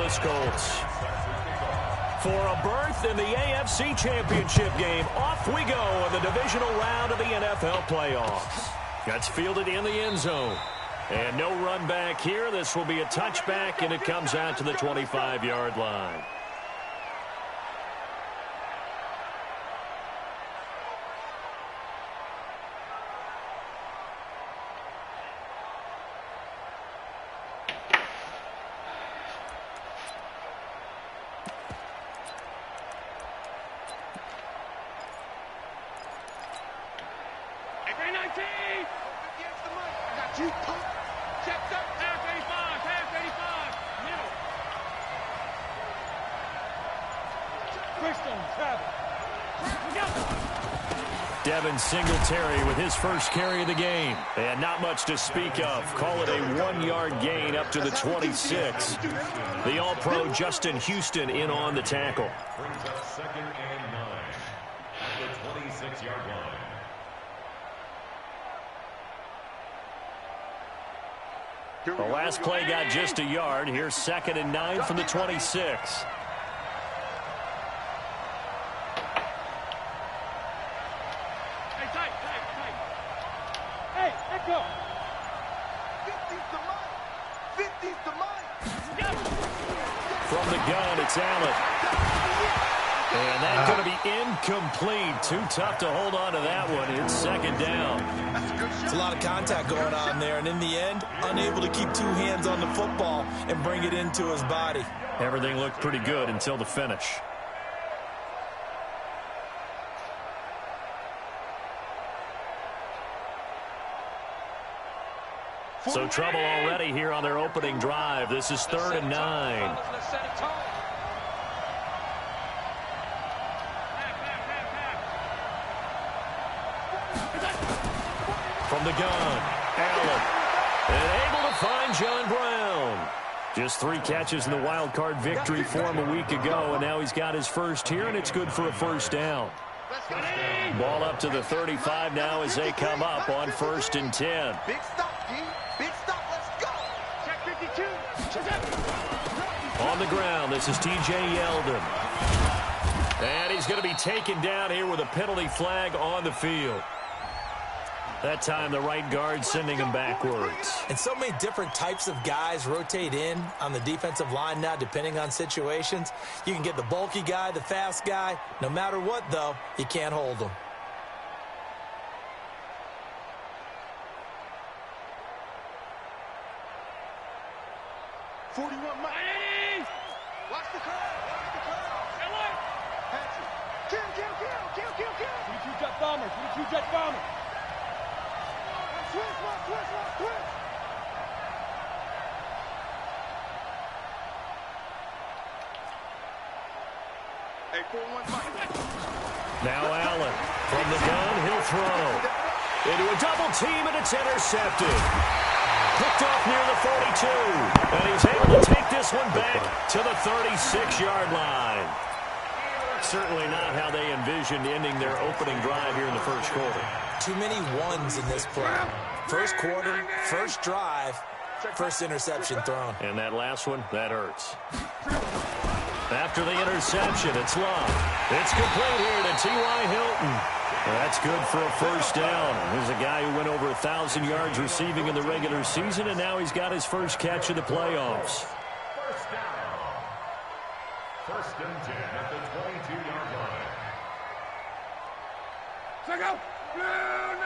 Indianapolis Colts. For a berth in the AFC Championship game, off we go in the divisional round of the NFL playoffs. That's fielded in the end zone. And no run back here. This will be a touchback, and it comes out to the 25-yard line. Singletary with his first carry of the game. And not much to speak of. Call it a 1-yard gain up to the 26. The All-Pro Justin Houston in on the tackle. Brings up 2nd and 9 at the 26-yard line. The last play got just a yard. Here's 2nd and 9 from the 26. From the gun, it's Allen. And that's going to be incomplete. Too tough to hold on to that one. It's 2nd down. It's a lot of contact going on there, and in the end, unable to keep 2 hands on the football and bring it into his body. Everything looked pretty good until the finish. So trouble already here on their opening drive. This is 3rd and 9. From the gun, Allen. And able to find John Brown. Just 3 catches in the wild card victory for him a week ago, and now he's got his first here, and it's good for a 1st down. Ball up to the 35 now as they come up on 1st and 10. Big stop, D. Big stop. Let's go. Check 52. On the ground, this is T.J. Yeldon. And he's going to be taken down here with a penalty flag on the field. That time, the right guard sending him backwards. And so many different types of guys rotate in on the defensive line now, depending on situations. You can get the bulky guy, the fast guy. No matter what, though, you can't hold them. Watch the curve. Kill. 22 jet bomber. 22 jet bomber. Twist. Hey, 4-1 Mike. Now Allen from the gun, he'll throw. Into a double team, and it's intercepted. Picked off near the 42. And he's able to take this one back to the 36-yard line. Certainly not how they envisioned ending their opening drive here in the first quarter. Too many ones in this play. First quarter, first drive, first interception thrown. And that last one, that hurts. After the interception, it's Love. It's complete here to T.Y. Hilton. That's good for a 1st down. Here's a guy who went over 1,000 yards receiving in the regular season, and now he's got his first catch of the playoffs. 1st down. 1st and 10 at the 22-yard line. Check out. Blue 90.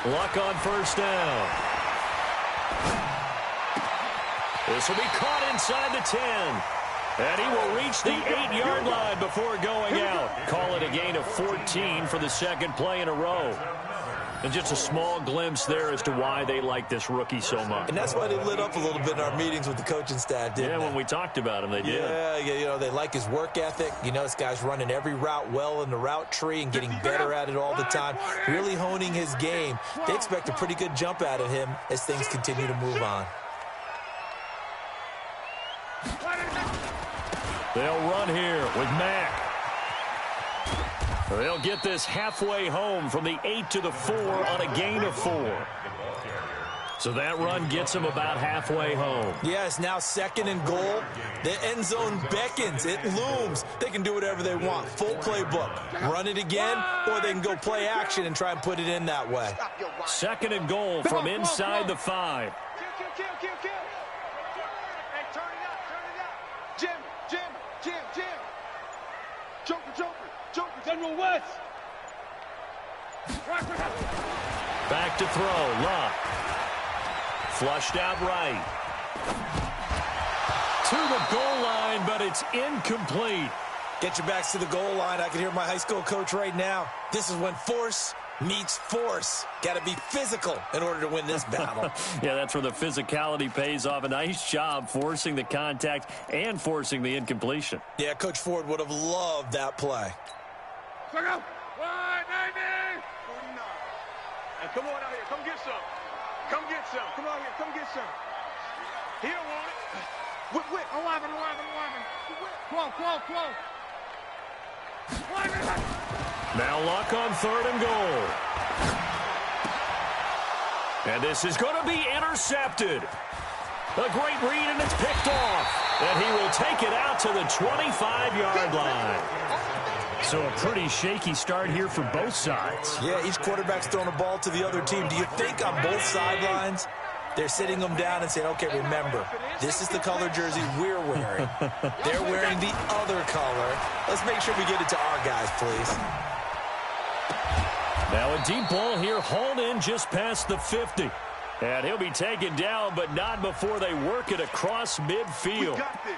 Luck on 1st down. This will be caught inside the 10. And he will reach the 8-yard line before going out. Call it a gain of 14 for the 2nd play in a row. And just a small glimpse there as to why they like this rookie so much. And that's why they lit up a little bit in our meetings with the coaching staff, didn't they? When we talked about him, they did. Yeah, you know, they like his work ethic. You know, this guy's running every route well in the route tree and getting better at it all the time, really honing his game. They expect a pretty good jump out of him as things continue to move on. They'll run here with Mack. They'll get this halfway home from the 8 to the 4 on a gain of 4. So that run gets them about halfway home. Yeah, it's now 2nd and goal. The end zone beckons. It looms. They can do whatever they want. Full playbook. Run it again, or they can go play action and try and put it in that way. 2nd and goal from inside the 5. Kill. Hey, turn it up. Jim. Joker. General West. Back to throw. Luck. Flushed out right. To the goal line, but it's incomplete. Get your backs to the goal line. I can hear my high school coach right now. This is when force meets force. Got to be physical in order to win this battle. Yeah, that's where the physicality pays off. A nice job forcing the contact and forcing the incompletion. Yeah, Coach Ford would have loved that play. Check out. 190. 49. Hey, come on out here. Come get some. Come on here. Come get some. He don't want it. Whip. 11. Close. Now Luck on 3rd and goal. And this is going to be intercepted. A great read, and it's picked off. And he will take it out to the 25-yard line. So a pretty shaky start here for both sides. Yeah, each quarterback's throwing a ball to the other team. Do you think on both sidelines they're sitting them down and saying, okay, remember, this is the color jersey we're wearing. They're wearing the other color. Let's make sure we get it to our guys, please. Now a deep ball here, hauled in just past the 50. And he'll be taken down, but not before they work it across midfield. We got this.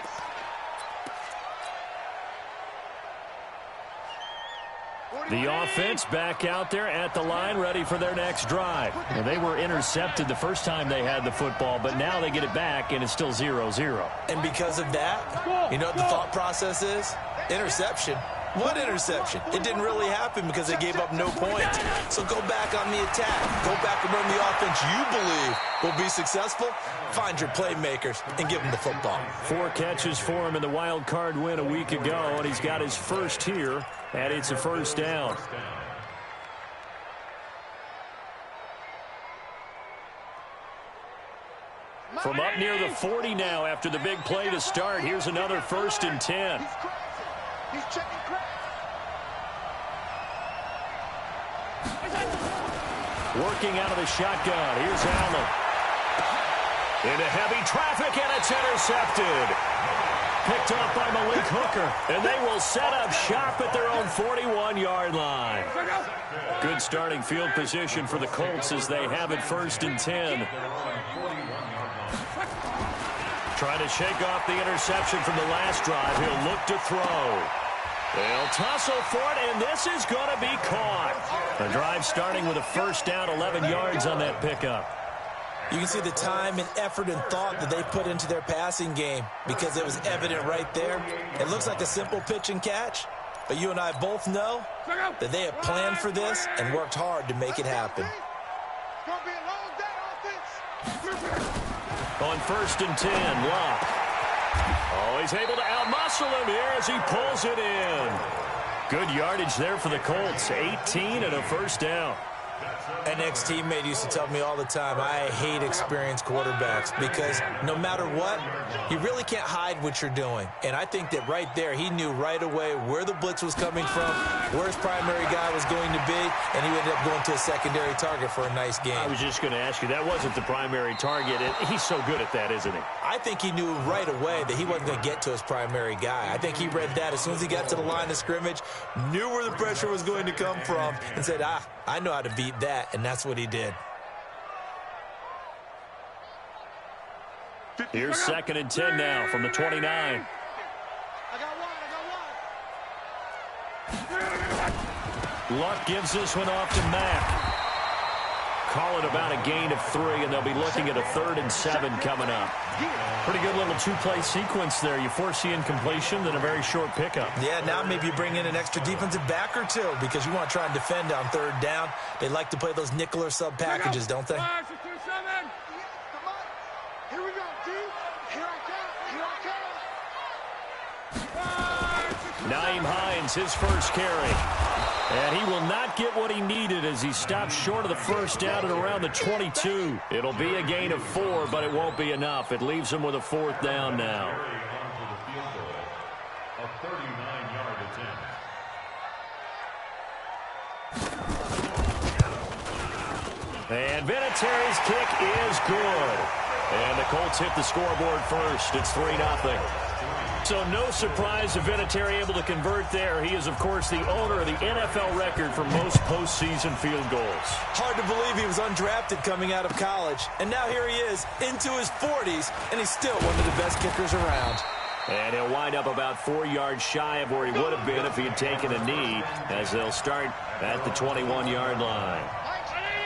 The offense back out there at the line, ready for their next drive. And they were intercepted the first time they had the football, but now they get it back, and it's still 0-0. And because of that, you know what the thought process is? Interception. What interception? It didn't really happen because they gave up no points. So go back on the attack. Go back and run the offense you believe will be successful. Find your playmakers and give them the football. 4 catches for him in the wild card win a week ago, and he's got his first here, and it's a first down. From up near the 40 now after the big play to start, here's another 1st and 10. He's checking crack. Working out of the shotgun. Here's Allen. Into heavy traffic, and it's intercepted. Picked off by Malik Hooker, and they will set up shop at their own 41-yard line. Good starting field position for the Colts as they have it 1st and 10. Trying to shake off the interception from the last drive. He'll look to throw. They'll tussle for it, and this is going to be caught. The drive starting with a first down, 11 yards on that pickup. You can see the time and effort and thought that they put into their passing game because it was evident right there. It looks like a simple pitch and catch, but you and I both know that they have planned for this and worked hard to make it happen. It's going to be a long day offense. On 1st and 10, Luck. Oh, he's able to outmuscle him here as he pulls it in. Good yardage there for the Colts. 18 and a first down. An ex-teammate used to tell me all the time, I hate experienced quarterbacks because no matter what, you really can't hide what you're doing. And I think that right there, he knew right away where the blitz was coming from, where his primary guy was going to be, and he ended up going to a secondary target for a nice game. I was just going to ask you, that wasn't the primary target. He's so good at that, isn't he? I think he knew right away that he wasn't going to get to his primary guy. I think he read that as soon as he got to the line of scrimmage, knew where the pressure was going to come from, and said, I know how to beat that, and that's what he did. Here's 2nd and 10 now from the 29. I got one. Luck gives this one off to Mack. Call it about a gain of 3, and they'll be looking at a 3rd and 7 coming up. Pretty good little 2-play sequence there. You force the incompletion, then a very short pickup. Yeah, now maybe you bring in an extra defensive back or two because you want to try and defend on 3rd down. They like to play those nickel or sub packages, don't they? 5, 6, 2, 7. Come on. Here we go, dude. Here I come. 5, 6, 2, Nyheim Hines, his first carry. And he will not get what he needed as he stops short of the first down at around the 22. It'll be a gain of 4, but it won't be enough. It leaves him with a 4th down now. A 39-yard attempt. And Vinatieri's kick is good. And the Colts hit the scoreboard first. It's 3-0. So no surprise if Vinatieri able to convert there. He is, of course, the owner of the NFL record for most postseason field goals. Hard to believe he was undrafted coming out of college. And now here he is into his 40s, and he's still one of the best kickers around. And he'll wind up about 4 yards shy of where he would have been if he had taken a knee, as they'll start at the 21-yard line.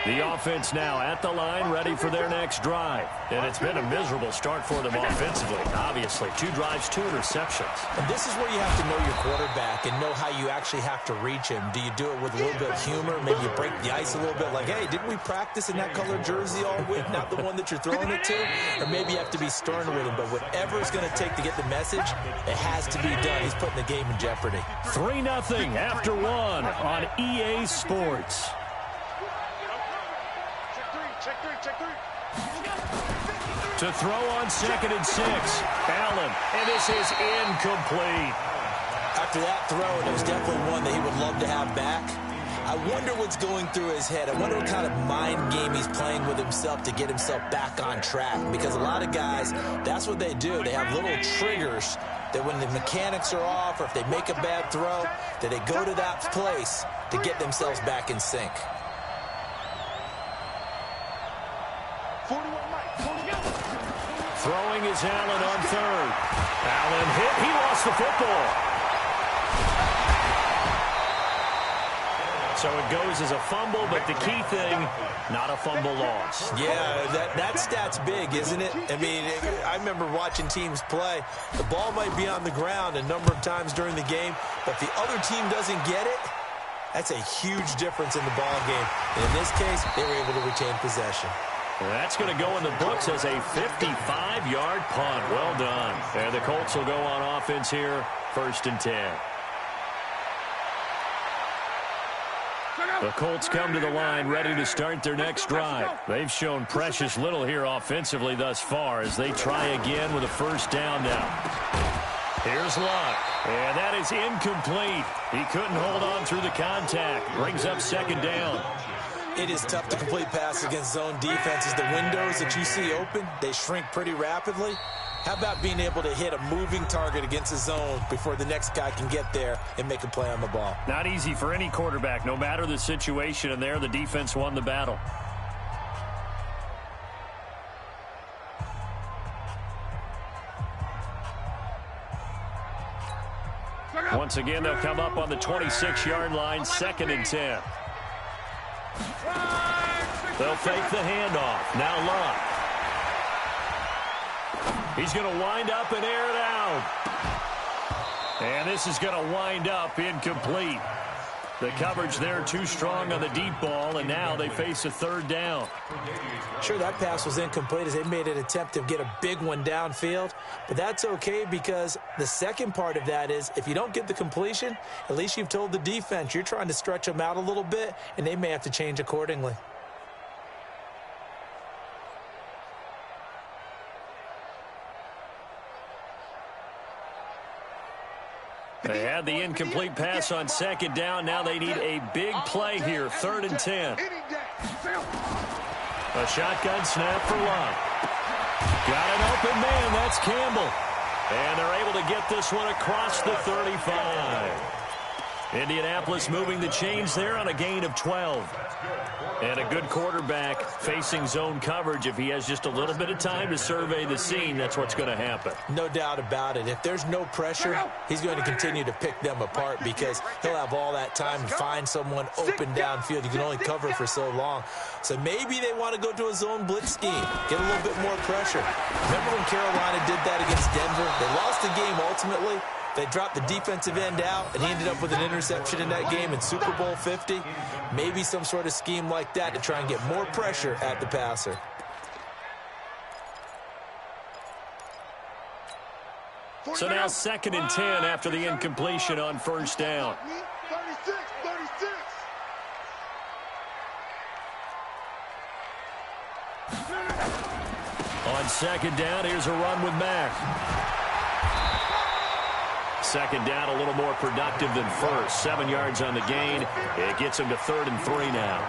The offense now at the line, ready for their next drive. And it's been a miserable start for them offensively, obviously. 2 drives, 2 interceptions. And this is where you have to know your quarterback and know how you actually have to reach him. Do you do it with a little bit of humor? Maybe you break the ice a little bit, like, hey, didn't we practice in that colored jersey all week, not the one that you're throwing it to? Or maybe you have to be stern with him. But whatever it's going to take to get the message, it has to be done. He's putting the game in jeopardy. 3-0 after 1 on EA Sports. To throw on 2nd and 6. Allen, and this is incomplete. After that throw, it was definitely one that he would love to have back. I wonder what's going through his head. I wonder what kind of mind game he's playing with himself to get himself back on track. Because a lot of guys, that's what they do. They have little triggers that when the mechanics are off or if they make a bad throw, that they go to that place to get themselves back in sync. Throwing is Allen on 3rd. Allen hit. He lost the football. So it goes as a fumble, but the key thing, not a fumble loss. Yeah, that stat's big, isn't it? I mean, I remember watching teams play. The ball might be on the ground a number of times during the game, but if the other team doesn't get it, that's a huge difference in the ball game. And in this case, they were able to retain possession. That's going to go in the books as a 55-yard punt. Well done. And the Colts will go on offense here, 1st and 10. The Colts come to the line ready to start their next drive. They've shown precious little here offensively thus far as they try again with a 1st down now. Here's Luck, and that is incomplete. He couldn't hold on through the contact. Brings up 2nd down. It is tough to complete passes against zone defenses. The windows that you see open, they shrink pretty rapidly. How about being able to hit a moving target against a zone before the next guy can get there and make a play on the ball? Not easy for any quarterback, no matter the situation, and there the defense won the battle. Once again, they'll come up on the 26-yard line, 2nd and 10. They'll fake the handoff. Now Luck. He's going to wind up and air it out. And this is going to wind up incomplete. The coverage there too strong on the deep ball, and now they face a 3rd down. Sure, that pass was incomplete as they made an attempt to get a big one downfield, but that's okay because the second part of that is if you don't get the completion, at least you've told the defense you're trying to stretch them out a little bit, and they may have to change accordingly. They had the incomplete pass on 2nd down. Now they need a big play here, 3rd and 10. A shotgun snap for Luck. Got an open man. That's Campbell. And they're able to get this one across the 35. Indianapolis moving the chains there on a gain of 12. And a good quarterback facing zone coverage. If he has just a little bit of time to survey the scene, that's what's going to happen. No doubt about it. If there's no pressure, he's going to continue to pick them apart because he'll have all that time to find someone open downfield. You can only cover for so long. So maybe they want to go to a zone blitz scheme, get a little bit more pressure. Remember when Carolina did that against Denver? They lost the game ultimately. They dropped the defensive end out, and he ended up with an interception in that game in Super Bowl 50. Maybe some sort of scheme like that to try and get more pressure at the passer. So now 2nd and 10 after the incompletion on first down. 36, 36. On 2nd down, here's a run with Mack. 2nd down, a little more productive than first. 7 yards on the gain. It gets him to 3rd and 3 now.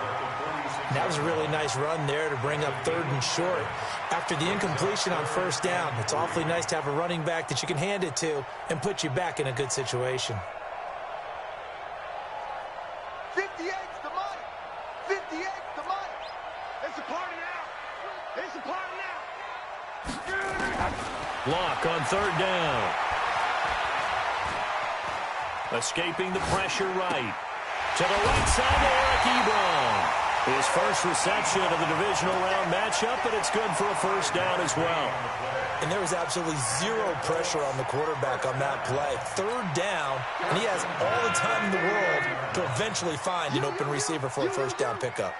That was a really nice run there to bring up 3rd and short. After the incompletion on first down, it's awfully nice to have a running back that you can hand it to and put you back in a good situation. 58's the money. 58's the money. It's a party now. It's a party now. Lock on 3rd down. Escaping the pressure right. To the right side to Eric Ebron. His first reception of the divisional round matchup, but it's good for a first down as well. And there was absolutely zero pressure on the quarterback on that play. 3rd down, and he has all the time in the world to eventually find an open receiver for a first down pickup.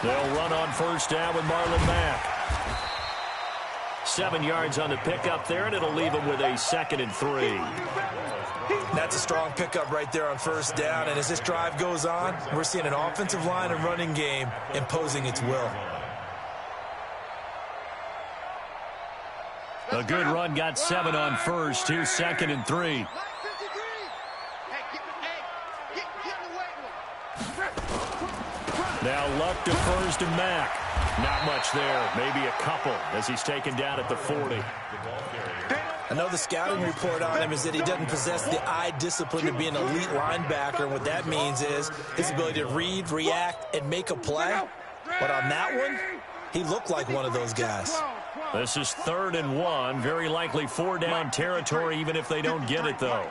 They'll run on first down with Marlon Mack. 7 yards on the pickup there, and it'll leave him with a 2nd and 3. That's a strong pickup right there on first down, and as this drive goes on, we're seeing an offensive line and running game imposing its will. A good run got 7 on first. Here's 2nd and 3. Now Luck defers to Mack. Not much there, maybe a couple as he's taken down at the 40. I know the scouting report on him is that he doesn't possess the eye discipline to be an elite linebacker, and what that means is his ability to read, react, and make a play. But on that one, he looked like one of those guys. This is 3rd and 1, very likely 4-down territory even if they don't get it, though.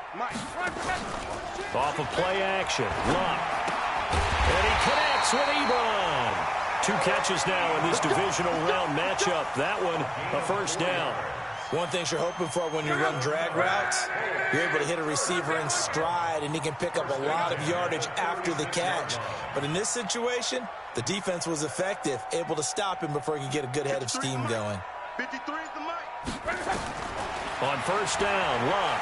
Off of play action, Luck. And he connects with Ebron. 2 catches now in this divisional round matchup. That one, a first down. One thing you're hoping for when you run drag routes, you're able to hit a receiver in stride, and he can pick up a lot of yardage after the catch. But in this situation, the defense was effective, able to stop him before he could get a good head of steam going. 53 is the mic. On first down, Luck.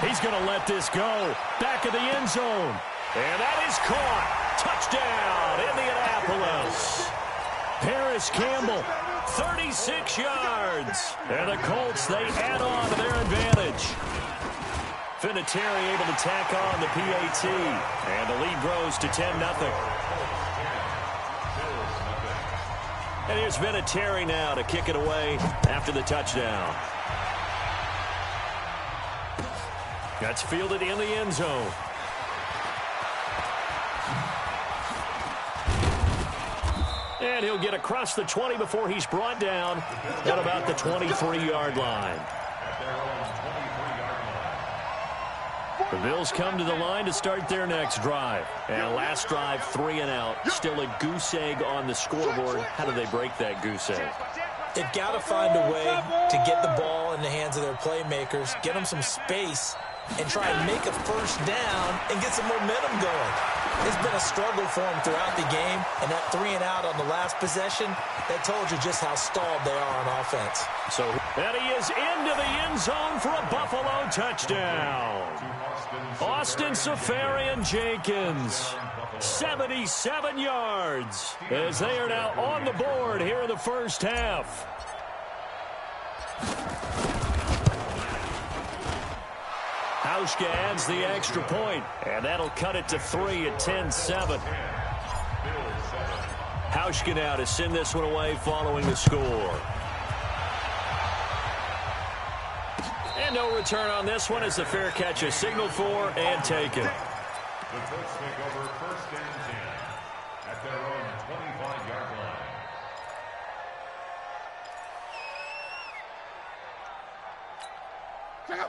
He's going to let this go. Back of the end zone. And that is caught. Touchdown, Indianapolis. Paris Campbell, 36 yards. And the Colts, they add on to their advantage. Vinatieri able to tack on the PAT. And the lead grows to 10-0. And here's Vinatieri now to kick it away after the touchdown. That's fielded in the end zone. And he'll get across the 20 before he's brought down at about the 23-yard line. The Bills come to the line to start their next drive. And last drive, 3 and out. Still a goose egg on the scoreboard. How do they break that goose egg? They've got to find a way to get the ball in the hands of their playmakers, get them some space, and try and make a first down and get some momentum going. It's been a struggle for them throughout the game, and that 3 and out on the last possession, that told you just how stalled they are on offense. So, and he is into the end zone for a Buffalo touchdown. Austin Seferian-Jenkins, 77 yards, as they are now on the board here in the first half. Hauschka adds the extra point, and that'll cut it to 3 at 10-7. Hauschka now to send this one away following the score. And no return on this one as the fair catch is signaled for and taken. The Colts take over 1st and 10 at their own 25-yard line.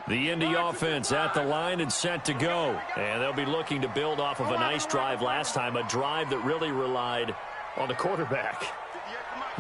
The Indy offense at the line and set to go. And they'll be looking to build off of a nice drive last time, a drive that really relied on the quarterback.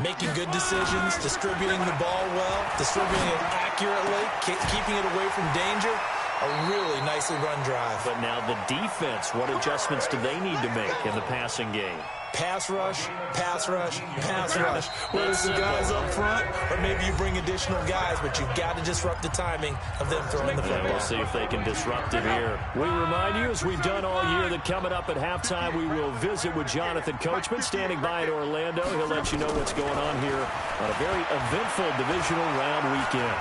Making good decisions, distributing the ball well, distributing it accurately, keeping it away from danger. A really nicely run drive. But now the defense, what adjustments do they need to make in the passing game? Pass rush, pass rush, pass rush. Whether it's the guys up front or maybe you bring additional guys, but you've got to disrupt the timing of them throwing the football. We'll see if they can disrupt it here. We remind you, as we've done all year, that coming up at halftime, we will visit with Jonathan Coachman standing by in Orlando. He'll let you know what's going on here on a very eventful divisional round weekend.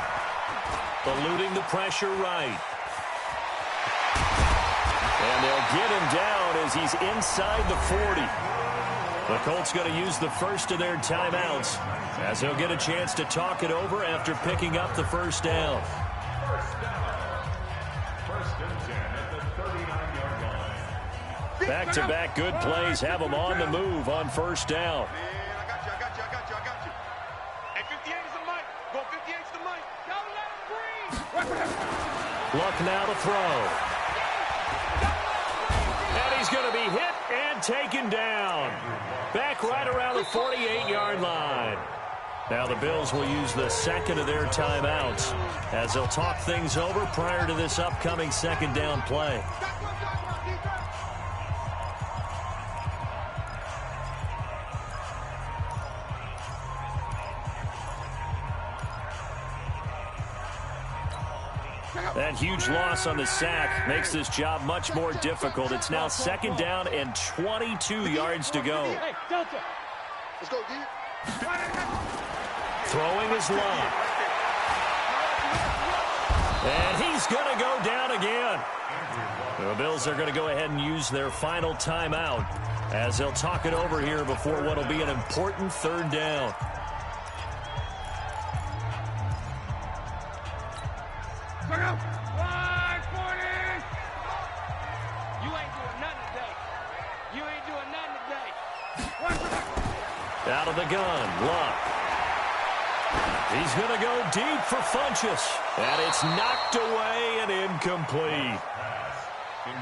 Eluding the pressure right. And they'll get him down as he's inside the 40. The Colts going to use the first of their timeouts as he'll get a chance to talk it over after picking up the first down. First and 10 at the 39-yard line. Back-to-back good plays have them on the move on first down. Man, I got you. Hey, 58 is the mic. Go 58 is the mic. Don't let him breathe. Luck now to throw. And he's going to be hit and taken down. Back right around the 48-yard line. Now the Bills will use the second of their timeouts as they'll talk things over prior to this upcoming second down play. That huge loss on the sack makes this job much more difficult. It's now second down and 22 yards to go. Hey, Delta. Let's go, D. Throwing his line. And he's going to go down again. The Bills are going to go ahead and use their final timeout as they'll talk it over here before what will be an important third down. Look out. 140. You ain't doing nothing today. You ain't doing nothing today. Out of the gun, Luck. He's going to go deep for Funchess. And it's knocked away and incomplete.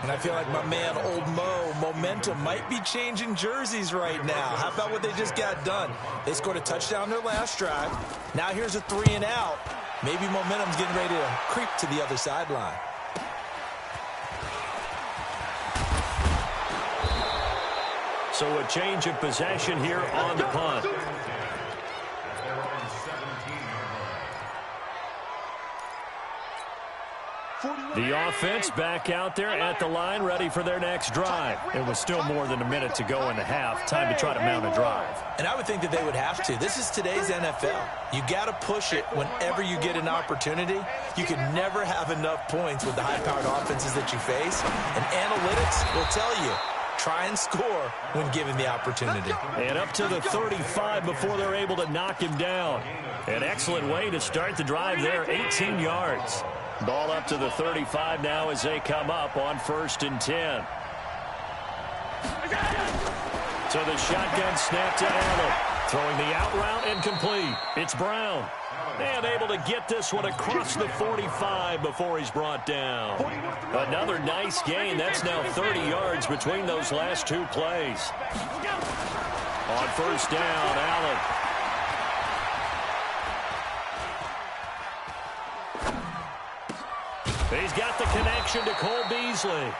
And I feel like my man, Old Mo, momentum might be changing jerseys right now. How about what they just got done? They scored a touchdown their last drive. Now here's a 3 and out. Maybe momentum's getting ready to creep to the other sideline. So a change of possession here on the punt. The offense back out there at the line, ready for their next drive. It was still more than a minute to go in the half. Time to try to mount a drive. And I would think that they would have to. This is today's NFL. You got to push it whenever you get an opportunity. You can never have enough points with the high-powered offenses that you face. And analytics will tell you, try and score when given the opportunity. And up to the 35 before they're able to knock him down. An excellent way to start the drive there, 18 yards. Ball up to the 35 now as they come up on 1st and 10. So the shotgun snap to Allen. Throwing the out route and complete. It's Brown. And able to get this one across the 45 before he's brought down. Another nice gain. That's now 30 yards between those last two plays. On 1st down, Allen. He's got the connection to Cole Beasley.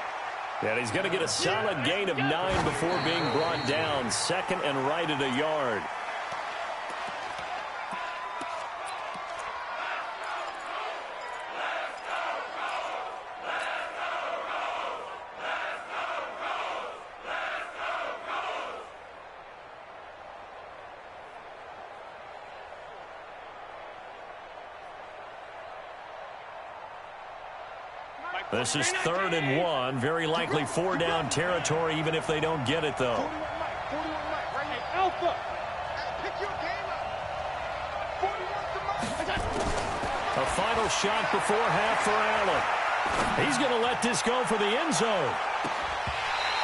And he's going to get a solid gain of 9 before being brought down. Second and right at a yard. This is 3rd and 1. Very likely 4-down territory, even if they don't get it, though. 41 Mike, right here. Alpha. Pick your game up. 41's the mic. A final shot before half for Allen. He's going to let this go for the end zone.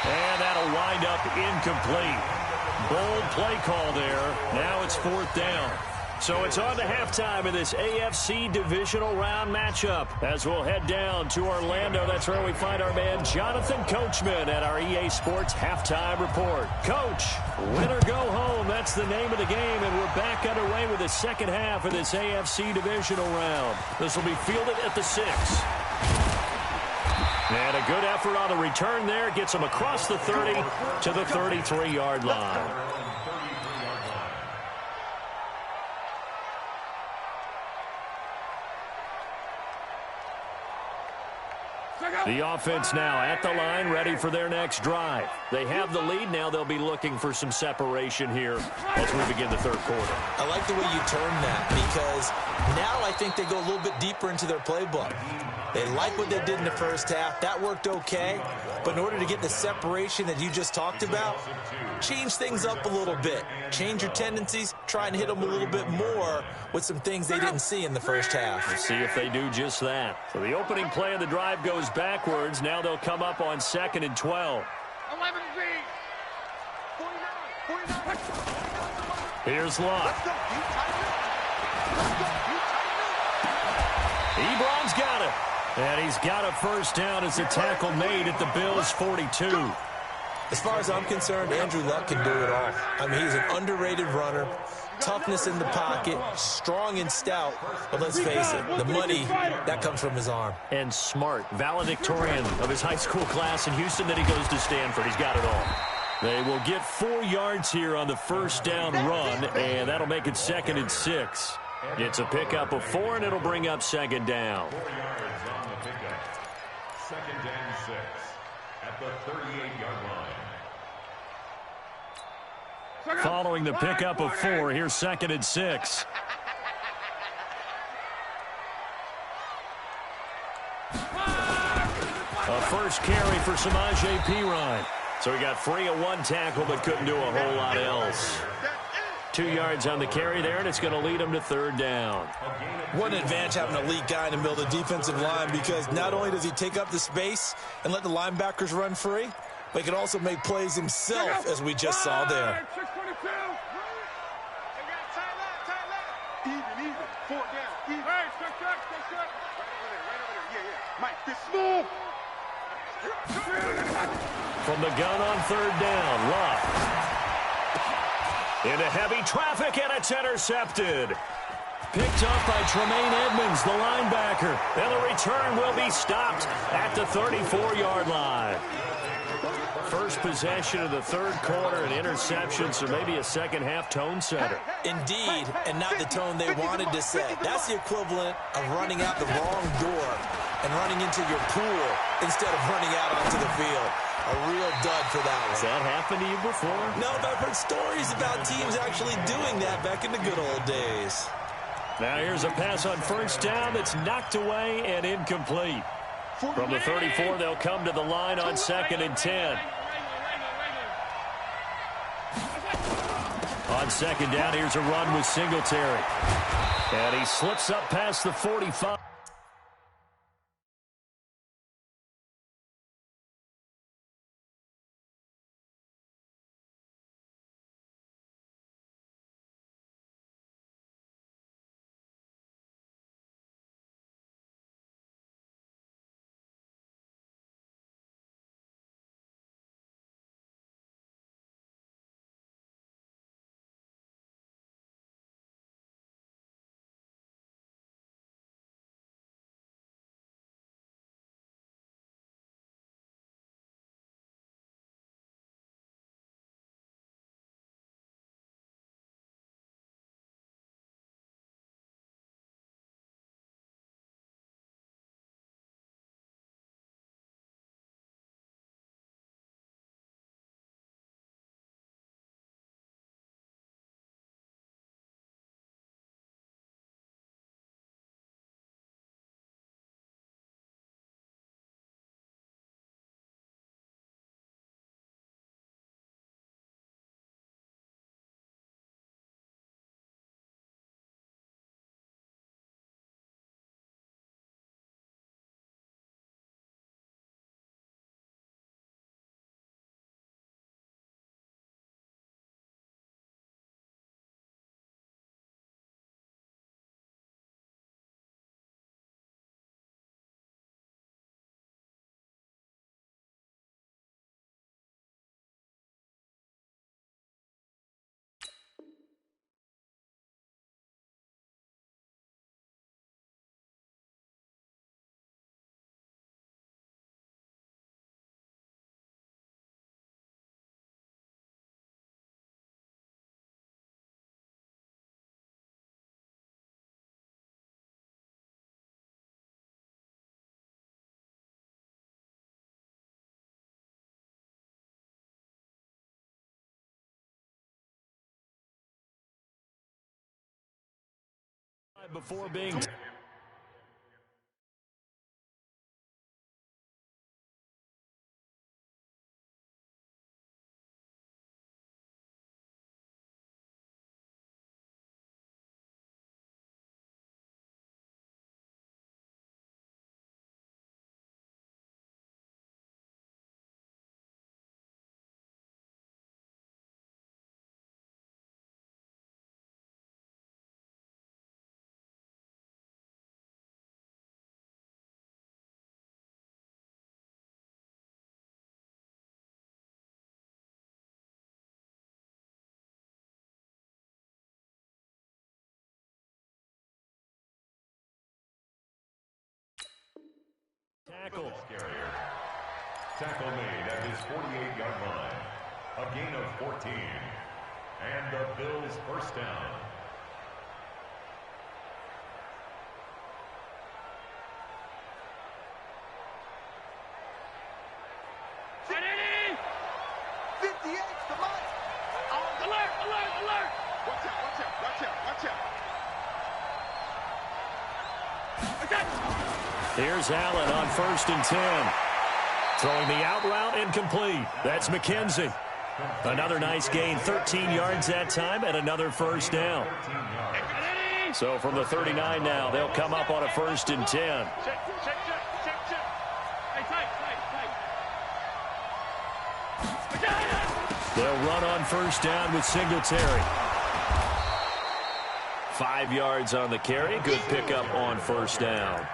And that'll wind up incomplete. Bold play call there. Now it's 4th down. So it's on to halftime of this AFC divisional round matchup. As we'll head down to Orlando, that's where we find our man Jonathan Coachman at our EA Sports Halftime Report. Coach, win or go home, that's the name of the game, and we're back underway with the second half of this AFC divisional round. This will be fielded at the 6. And a good effort on the return there. Gets him across the 30 to the 33-yard line. The offense now at the line, ready for their next drive. They have the lead. Now they'll be looking for some separation here as we begin the third quarter. I like the way you term that, because now I think they go a little bit deeper into their playbook. They like what they did in the first half. That worked okay. But in order to get the separation that you just talked about, change things up a little bit. Change your tendencies. Try and hit them a little bit more with some things they didn't see in the first half. Let's see if they do just that. So the opening play of the drive goes backwards. Now they'll come up on 2nd and 12. 11Z. 49. Here's Luck. Ebron's got it. And he's got a first down as a tackle made at the Bills' 42. As far as I'm concerned, Andrew Luck can do it all. I mean, he's an underrated runner. Toughness in the pocket, strong and stout. But let's face it, the money, that comes from his arm. And smart, valedictorian of his high school class in Houston. Then he goes to Stanford. He's got it all. They will get 4 yards here on the first down run, and that'll make it 2nd and 6. It's a pickup of 4, and it'll bring up 2nd down. 4 yards on the pickup. 2nd and 6 at the 38-yard line. Following the pickup of 4, here's 2nd and 6. A first carry for Samaje Perine. So he got free of 1 tackle but couldn't do a whole lot else. 2 yards on the carry there, and it's going to lead him to 3rd down. What an advantage having an elite guy in the middle of the defensive line, because not only does he take up the space and let the linebackers run free, but he can also make plays himself, as we just saw there. 622. Even. 4 down. Even. Hey, check. Right over there. Yeah. Mike, this smooth. From the gun on 3rd down, Luck. Into heavy traffic, and it's intercepted. Picked up by Tremaine Edmonds, the linebacker. And the return will be stopped at the 34-yard line. First possession of the third quarter, an interception, so maybe a second-half tone setter. Indeed, and not the tone they wanted to set. That's the equivalent of running out the wrong door and running into your pool instead of running out onto the field. A real dud for that one. Has that happened to you before? No, but I've heard stories about teams actually doing that back in the good old days. Now here's a pass on first down that's knocked away and incomplete. From the 34, they'll come to the line on 2nd and 10. On 2nd down, here's a run with Singletary. And he slips up past the 45. before being... Tackle. Tackle made at his 48-yard line. A gain of 14. And the Bills first down. Here's Allen on 1st and 10. Throwing the out route incomplete. That's McKenzie. Another nice gain, 13 yards that time, and another first down. So from the 39 now, they'll come up on a 1st and 10. They'll run on 1st down with Singletary. 5 yards on the carry. Good pickup on 1st down.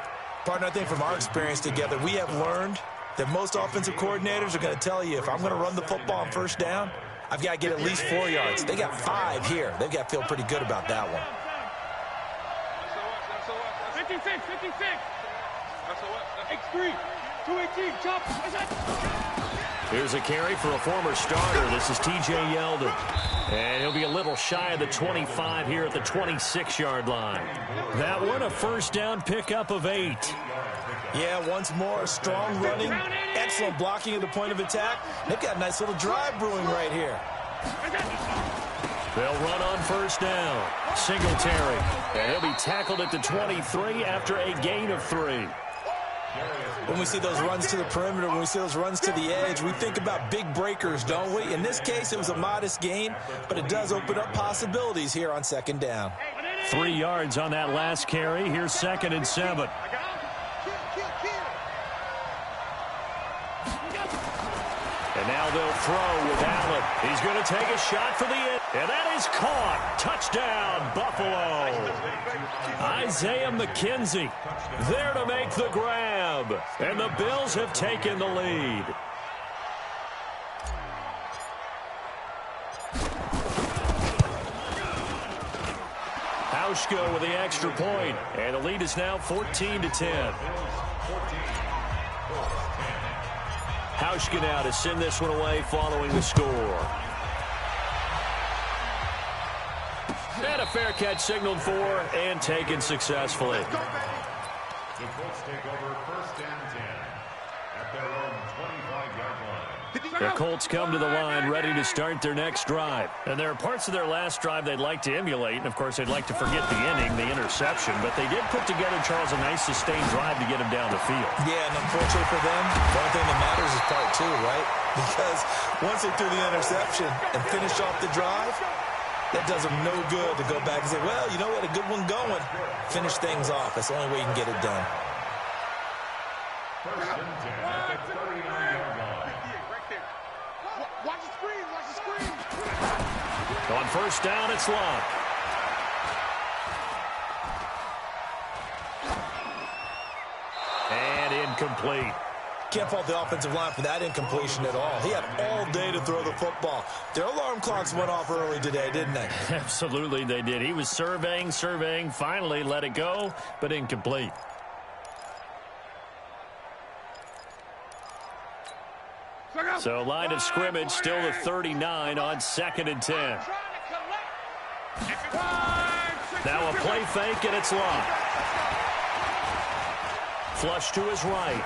Partner, I think from our experience together, we have learned that most offensive coordinators are going to tell you, if I'm going to run the football on 1st down, I've got to get at least 4 yards. They got 5 here. They've got to feel pretty good about that one. 56, 56. X3, 218, chop. Here's a carry for a former starter. This is T.J. Yeldon. And he'll be a little shy of the 25 here at the 26-yard line. That one, a 1st down pickup of 8. Yeah, once more, strong running, excellent blocking at the point of attack. They've got a nice little drive brewing right here. They'll run on 1st down. Singletary. And he'll be tackled at the 23 after a gain of 3. When we see those runs to the perimeter, when we see those runs to the edge, we think about big breakers, don't we? In this case, it was a modest gain, but it does open up possibilities here on 2nd down. 3 yards on that last carry. Here's 2nd and 7. And now they'll throw with Allen. He's going to take a shot for the end. And that is caught. Touchdown, Buffalo. Isaiah McKenzie there to make the grab. And the Bills have taken the lead. Hauschka with the extra point. And the lead is now 14-10. Hauschka now to send this one away following the score. And a fair catch signaled for and taken successfully. The Colts take over 1st and 10 at their own 25-yard line. The Colts come to the line ready to start their next drive. And there are parts of their last drive they'd like to emulate. And, of course, they'd like to forget the inning, the interception. But they did put together, Charles, a nice sustained drive to get him down the field. Yeah, and unfortunately for them, the only thing that matters is part 2, right? Because once they threw the interception and finished off the drive, that does them no good to go back and say, well, you know, we had a good one going. Finish things off. That's the only way you can get it done. 1st and 10 at the 39-yard line. Watch the screen, watch the screen. On 1st down, it's Locke. And incomplete. Can't fault the offensive line for that incompletion at all. He had all day to throw the football. Their alarm clocks went off early today, didn't they? Absolutely, they did. He was surveying, finally let it go, but incomplete. So line of scrimmage still the 39 on 2nd and 10. Now a play fake, and it's Locke. Flush to his right.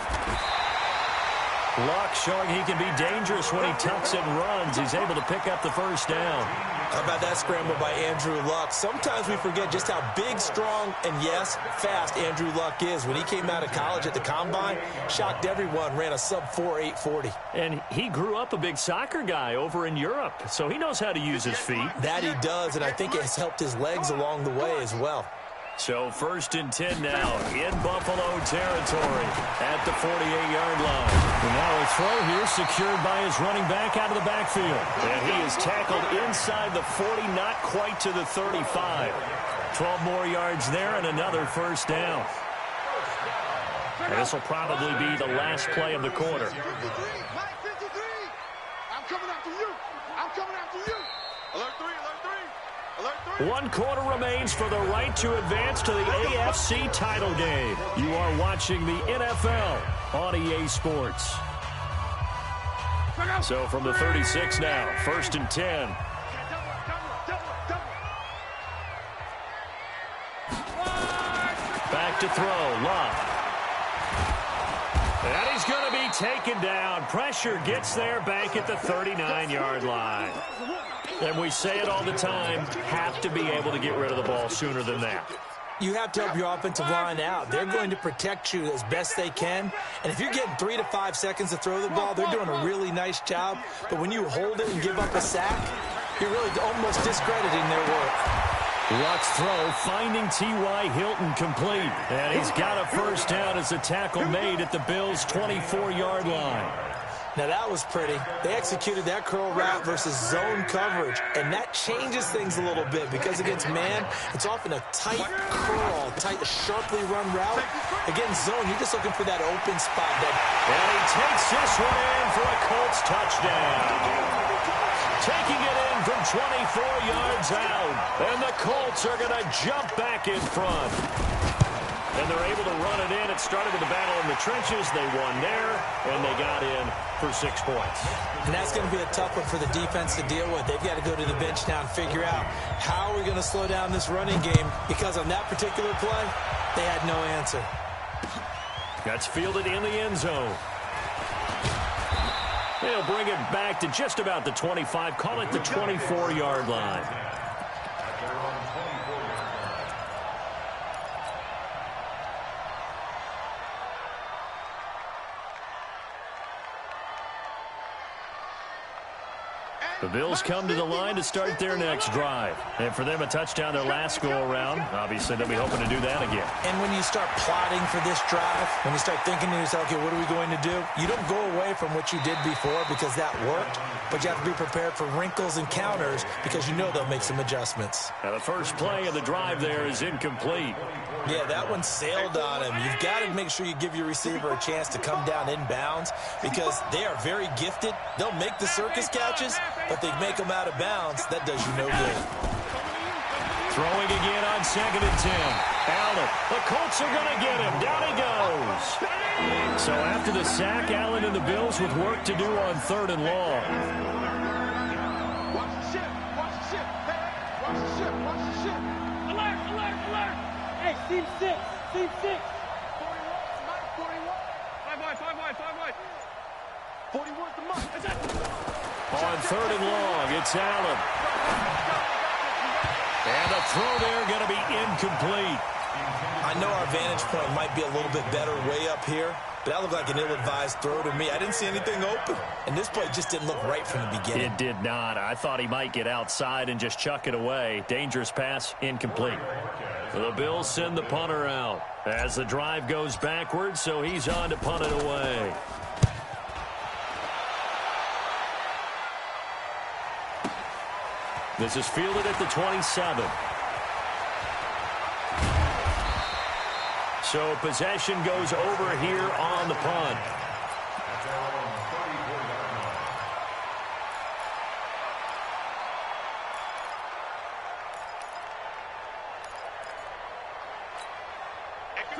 Luck showing he can be dangerous when he tucks and runs. He's able to pick up the first down. How about that scramble by Andrew Luck? Sometimes we forget just how big, strong, and, yes, fast Andrew Luck is. When he came out of college at the Combine, shocked everyone, ran a sub-4 840. And he grew up a big soccer guy over in Europe, so he knows how to use his feet. That he does, and I think it has helped his legs along the way as well. So 1st and 10 now in Buffalo territory at the 48-yard line. And now a throw here secured by his running back out of the backfield. And he is tackled inside the 40, not quite to the 35. 12 more yards there and another first down. And this will probably be the last play of the quarter. I'm coming after you. I'm coming after you. Alert 3, alert 3. Alert 3. 1 quarter remains for the right to advance to the AFC title game. You are watching the NFL on EA Sports. So from the 36 now, 1st and 10. Back to throw, Luck. And he's going to be taken down. Pressure gets there back at the 39-yard line. And we say it all the time, have to be able to get rid of the ball sooner than that. You have to help your offensive line out. They're going to protect you as best they can. And if you're getting 3 to 5 seconds to throw the ball, they're doing a really nice job. But when you hold it and give up a sack, you're really almost discrediting their work. Luck's throw finding T.Y. Hilton complete. And he's got a first down as a tackle made at the Bills' 24-yard line. Now, that was pretty. They executed that curl route versus zone coverage, and that changes things a little bit because against man, it's often a tight curl, tight, sharply run route. Against zone, you're just looking for that open spot. And he takes this one in for a Colts touchdown. Taking it in from 24 yards out, and the Colts are going to jump back in front. And they're able to run it in. It started with a battle in the trenches. They won there, and they got in for 6 points. And that's going to be a tough one for the defense to deal with. They've got to go to the bench now and figure out how are we going to slow down this running game, because on that particular play, they had no answer. That's fielded in the end zone. They'll bring it back to just about the 25. Call it the 24-yard line. The Bills come to the line to start their next drive. And for them, a touchdown their last go-around. Obviously, they'll be hoping to do that again. And when you start plotting for this drive, when you start thinking to yourself, okay, what are we going to do? You don't go away from what you did before because that worked, but you have to be prepared for wrinkles and counters because you know they'll make some adjustments. Now, the first play of the drive there is incomplete. Yeah, that one sailed on him. You've got to make sure you give your receiver a chance to come down inbounds because they are very gifted. They'll make the circus catches, but they make them out of bounds. That does you no good. Throwing again on 2nd and 10. Allen, the Colts are going to get him. Down he goes. So after the sack, Allen and the Bills with work to do on 3rd and long. Watch the ship. Watch the ship. Hey, watch the ship. Watch the ship. Alert, alert, alert. Hey, seam 6. Seam 6. 41. Mike, 41. 5 wide, 5 wide, 5 wide. 41's the mark. On 3rd and long, it's Allen. And the throw there going to be incomplete. I know our vantage point might be a little bit better way up here, but that looked like an ill-advised throw to me. I didn't see anything open, and this play just didn't look right from the beginning. It did not. I thought he might get outside and just chuck it away. Dangerous pass, incomplete. The Bills send the punter out as the drive goes backwards, so he's on to punt it away. This is fielded at the 27. So possession goes over here on the punt.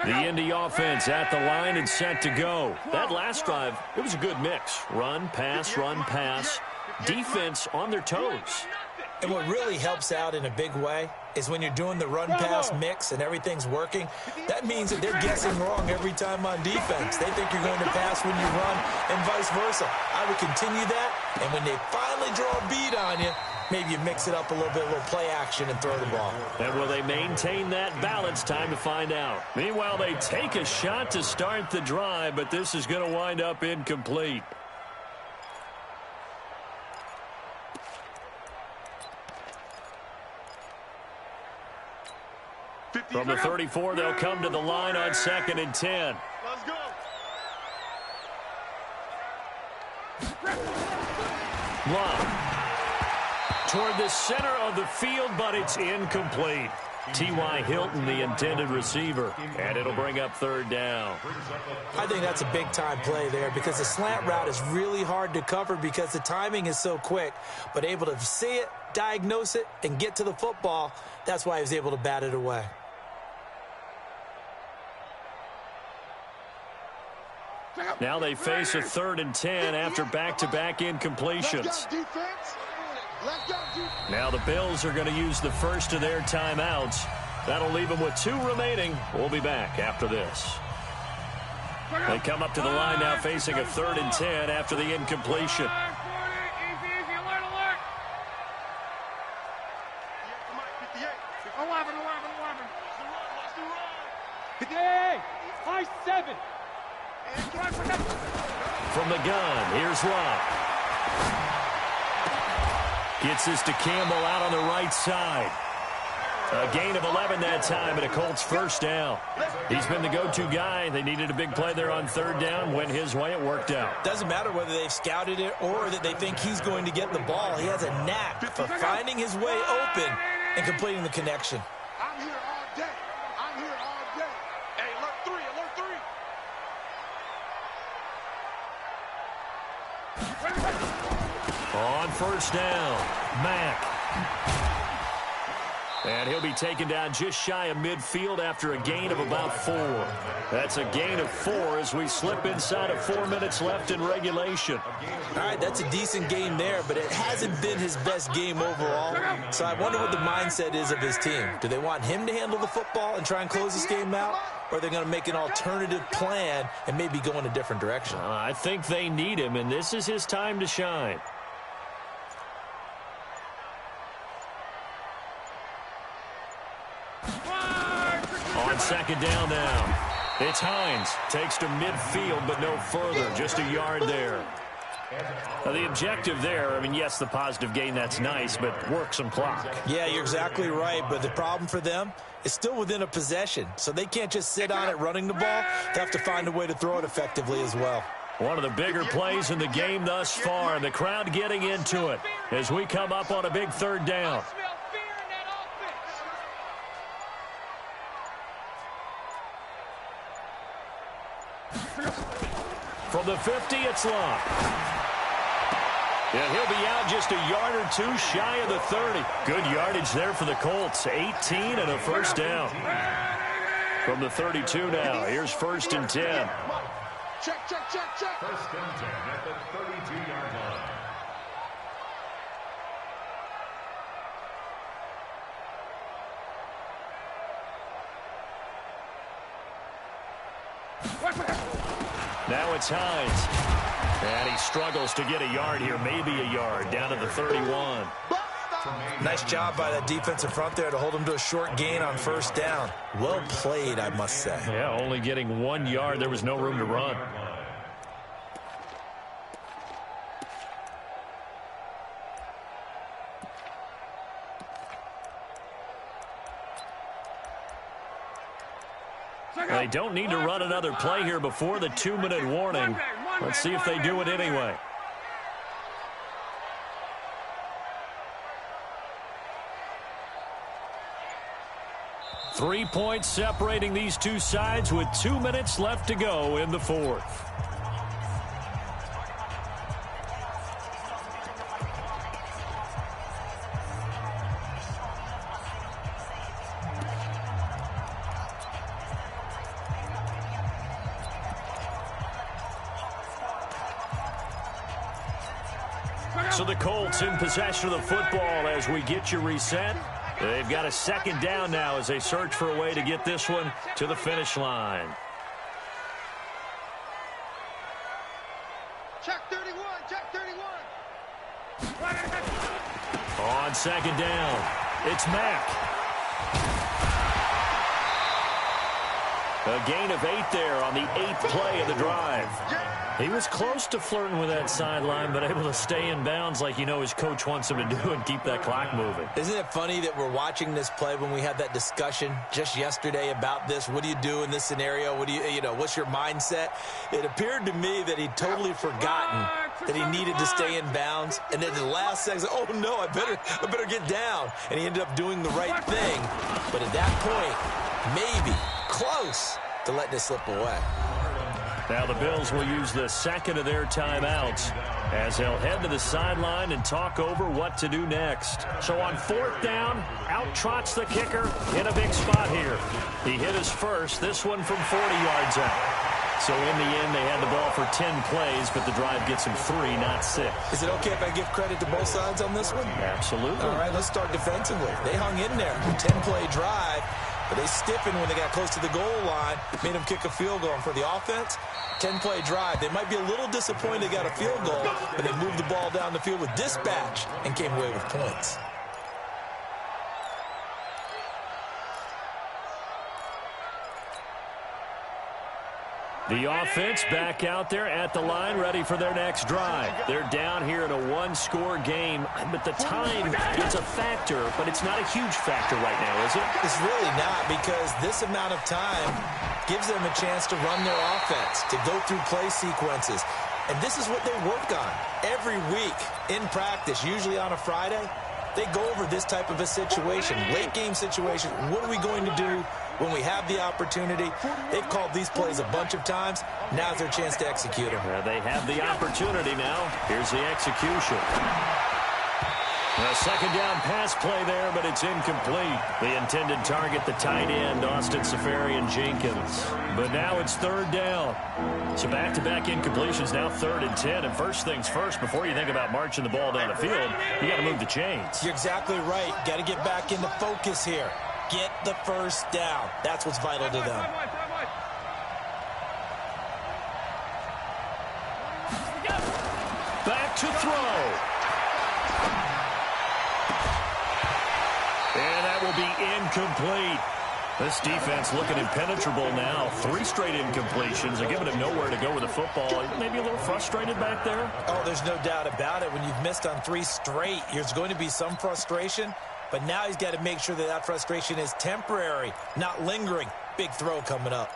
The Indy offense at the line and set to go. That last drive, it was a good mix. Run, pass, defense on their toes. And what really helps out in a big way is when you're doing the run-pass mix and everything's working, that means that they're guessing wrong every time on defense. They think you're going to pass when you run and vice versa. I would continue that, and when they finally draw a beat on you, maybe you mix it up a little bit, a little play action, and throw the ball. And will they maintain that balance? Time to find out. Meanwhile, they take a shot to start the drive, but this is going to wind up incomplete. From the 34, they'll come to the line on 2nd and 10. Let's go. Love. Toward the center of the field, but it's incomplete. T.Y. Hilton, the intended receiver, and it'll bring up 3rd down. I think that's a big-time play there because the slant route is really hard to cover because the timing is so quick, but able to see it, diagnose it, and get to the football, that's why he was able to bat it away. Now they face a 3rd and 10 after back-to-back incompletions. Now the Bills are going to use the first of their timeouts. That'll leave them with 2 remaining. We'll be back after this. They come up to the line now facing a 3rd and 10 after the incompletion. From the gun, here's Love. Gets this to Campbell out on the right side. A gain of 11 that time and a Colts 1st down. He's been the go-to guy. They needed a big play there on 3rd down. Went his way, it worked out. Doesn't matter whether they've scouted it or that they think he's going to get the ball. He has a knack for finding his way open and completing the connection. I'm here all day. I'm here all day. Hey, alert 3, alert 3. On 1st down, Mack. And he'll be taken down just shy of midfield after a gain of about 4. That's a gain of 4 as we slip inside of 4 minutes left in regulation. All right, that's a decent game there, but it hasn't been his best game overall. So I wonder what the mindset is of his team. Do they want him to handle the football and try and close this game out? Or are they going to make an alternative plan and maybe go in a different direction? I think they need him, and this is his time to shine. On 2nd down now. It's Hines. Takes to midfield, but no further. Just a yard there. Now, the objective there, I mean, yes, the positive gain, that's nice, but work some clock. Yeah, you're exactly right, but the problem for them is still within a possession, so they can't just sit on it running the ball. They have to find a way to throw it effectively as well. One of the bigger plays in the game thus far, and the crowd getting into it as we come up on a big 3rd down. From the 50, it's Love. And he'll be out just a yard or 2 shy of the 30. Good yardage there for the Colts. 18 and a 1st down. From the 32 now, here's 1st and 10. Check, check, check, check. 1st and 10 at the 32-yard line. Now it's Hines. And he struggles to get a yard here, maybe a yard, down to the 31. Nice job by that defensive front there to hold him to a short gain on 1st down. Well played, I must say. Yeah, only getting 1 yard. There was no room to run. They don't need to run another play here before the 2-minute warning. Let's see if they do it anyway. Three points separating these two sides with 2 minutes left to go in the 4th. So the Colts in possession of the football as we get you reset. They've got a second down now as they search for a way to get this one to the finish line. Check 31, check 31. On second down, it's Mack. A gain of 8 there on the 8th play of the drive. He was close to flirting with that sideline, but able to stay in bounds like you know his coach wants him to do and keep that clock moving. Isn't it funny that we're watching this play when we had that discussion just yesterday about this? What do you do in this scenario? What do you know, what's your mindset? It appeared to me that he'd totally forgotten that he needed to stay in bounds. And then the last second, oh no, I better get down. And he ended up doing the right thing. But at that point, maybe close to letting it slip away. Now the Bills will use the second of their timeouts as they'll head to the sideline and talk over what to do next. So on 4th down, out trots the kicker in a big spot here. He hit his first, this one from 40 yards out. So in the end, they had the ball for 10 plays, but the drive gets him 3, not 6. Is it okay if I give credit to both sides on this one? Absolutely. All right, let's start defensively. They hung in there. 10-play drive. But they stiffened when they got close to the goal line, made them kick a field goal. And for the offense, 10-play drive. They might be a little disappointed they got a field goal, but they moved the ball down the field with dispatch and came away with points. The offense back out there at the line, ready for their next drive. They're down here in a one-score game, but the time is a factor, but it's not a huge factor right now, is it? It's really not, because this amount of time gives them a chance to run their offense, to go through play sequences. And this is what they work on every week in practice, usually on a Friday. They go over this type of a situation, late game situation. What are we going to do when we have the opportunity? They've called these plays a bunch of times. Now's their chance to execute them. They have the opportunity now. Here's the execution. A second down pass play there, but it's incomplete. The intended target, the tight end, Austin Seferian-Jenkins. But now it's 3rd down. So back-to-back incompletions, now 3rd and 10. And first things first, before you think about marching the ball down the field, you got to move the chains. You're exactly right. Got to get back into focus here. Get the first down. That's what's vital to them. Back to throw. And that will be incomplete. This defense looking impenetrable now. 3 straight incompletions. They're giving him nowhere to go with the football. Maybe a little frustrated back there. Oh, there's no doubt about it. When you've missed on 3 straight, there's going to be some frustration. But now he's got to make sure that that frustration is temporary, not lingering. Big throw coming up.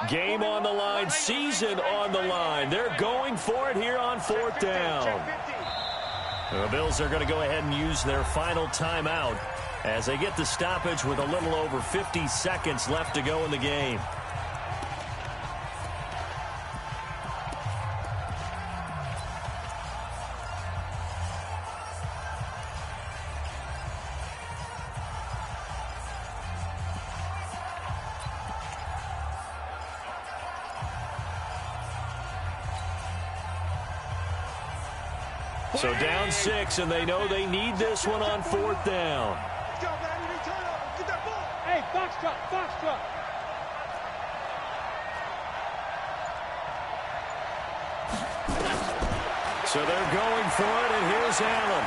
Game on the line, season on the line. They're going for it here on 4th down. The Bills are going to go ahead and use their final timeout as they get the stoppage with a little over 50 seconds left to go in the game. So down 6, and they know they need this one on 4th down. Hey, box truck. So they're going for it, and here's Allen.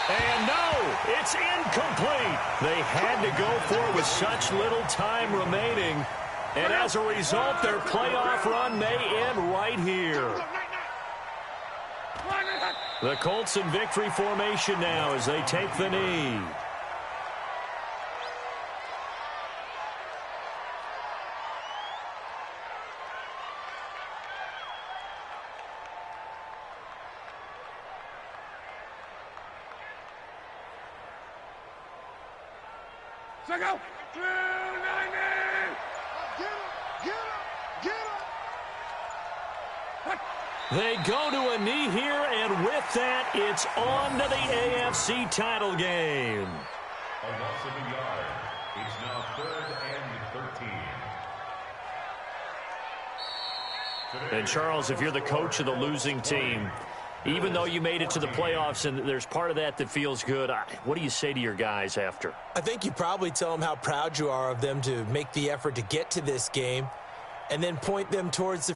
And no, it's incomplete. They had to go for it with such little time remaining. And as a result, their playoff run may end right here. The Colts in victory formation now as they take the knee. So go. They go to a knee here, and with that, it's on to the AFC title game. A loss of a yard. It's now 3rd and 13. And, Charles, if you're the coach of the losing team, even though you made it to the playoffs and there's part of that that feels good, what do you say to your guys after? I think you probably tell them how proud you are of them to make the effort to get to this game and then point them towards the